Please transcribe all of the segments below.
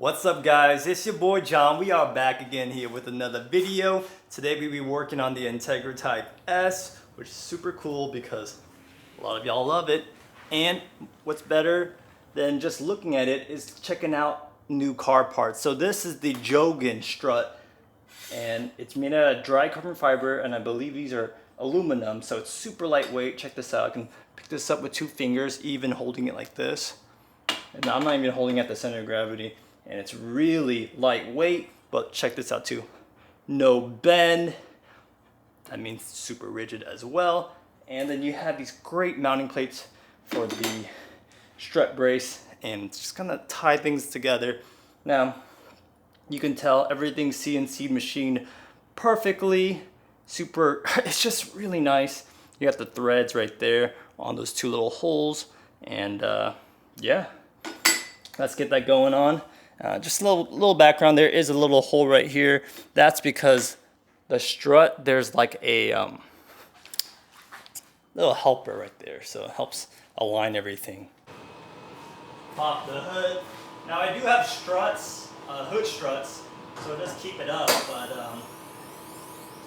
What's up guys, it's your boy John. We are back again here with another video. Today we'll be working on the Integra Type S, which is super cool because a lot of y'all love it. And what's better than just looking at it is checking out new car parts. So this is the JOGON strut, and it's made out of dry carbon fiber, and I believe these are aluminum, so it's super lightweight. Check this out, I can pick this up with 2 fingers, even holding it like this. And I'm not even holding at the center of gravity. And it's really lightweight, but check this out too. No bend. That means super rigid as well. And then you have these great mounting plates for the strut brace, and just gonna tie things together. Now, you can tell everything's CNC machined perfectly. Super, it's just really nice. You got the threads right there on those 2 little holes. And yeah, let's get that going on. Just a little background, there is a little hole right here. That's because the strut, there's like a little helper right there, so it helps align everything. Pop the hood. Now I do have struts, hood struts, so it does keep it up, but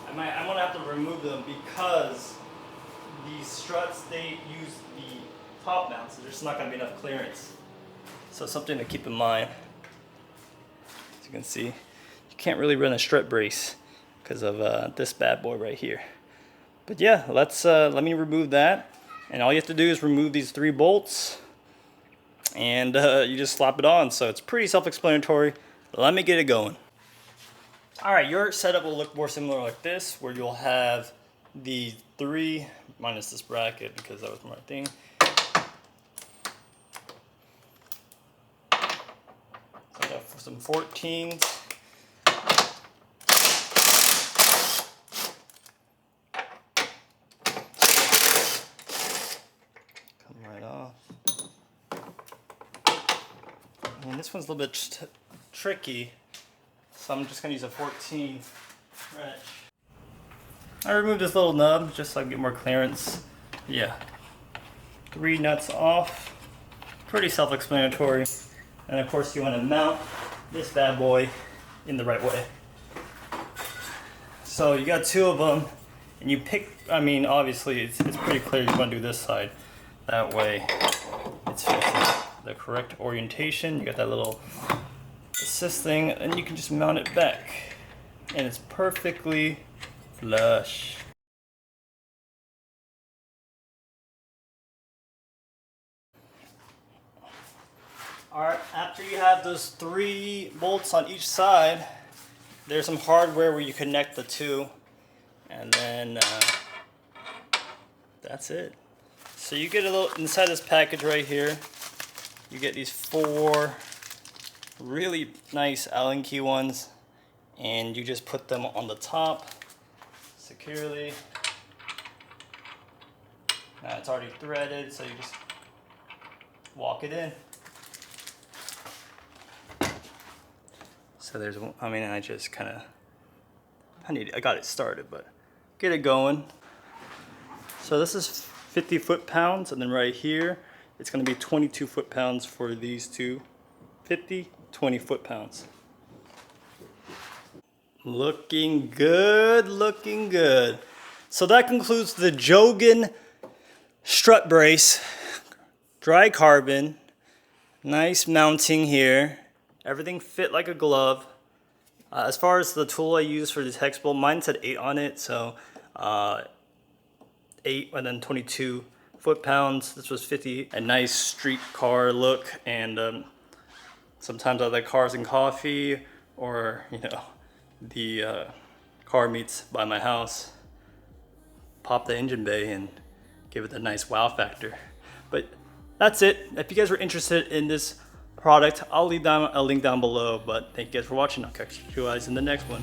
I'm gonna have to remove them because these struts, they use the top mount, so there's just not gonna be enough clearance. So something to keep in mind. You can see you can't really run a strut brace because of this bad boy right here. But yeah, let me remove that, and all you have to do is remove these 3 bolts, and you just slap it on. So it's pretty self-explanatory. Let me get it going. All right, your setup will look more similar like this, where you'll have the 3 minus this bracket because that was my thing. For some 14s. Come right off. And this one's a little bit tricky, so I'm just gonna use a 14 wrench. I removed this little nub just so I can get more clearance. Yeah, 3 nuts off. Pretty self-explanatory. And of course you want to mount this bad boy in the right way. So you got 2 of them, and you pick, I mean obviously it's pretty clear you want to do this side. That way it's facing the correct orientation. You got that little assist thing, and you can just mount it back. And it's perfectly flush. Alright, after you have those 3 bolts on each side, there's some hardware where you connect the 2, and then that's it. So you get a little, inside this package right here, you get these 4 really nice Allen key ones, and you just put them on the top securely. Now it's already threaded, so you just walk it in. So there's, I mean, I just kind of, I got it started, but get it going. So this is 50 foot-pounds, and then right here, it's gonna be 22 foot-pounds for these 2. 50, 20 foot-pounds. Looking good, looking good. So that concludes the JOGON strut brace, dry carbon, nice mounting here. Everything fit like a glove. As far as the tool I use for the hex bolt, mine said 8 on it, so 8 and then 22 foot-pounds. This was 50. A nice street car look, and sometimes I like Cars and Coffee, or you know, the car meets by my house. Pop the engine bay and give it a nice wow factor. But that's it. If you guys were interested in this product, I'll leave down a link down below. But thank you guys for watching. I'll catch you guys in the next one.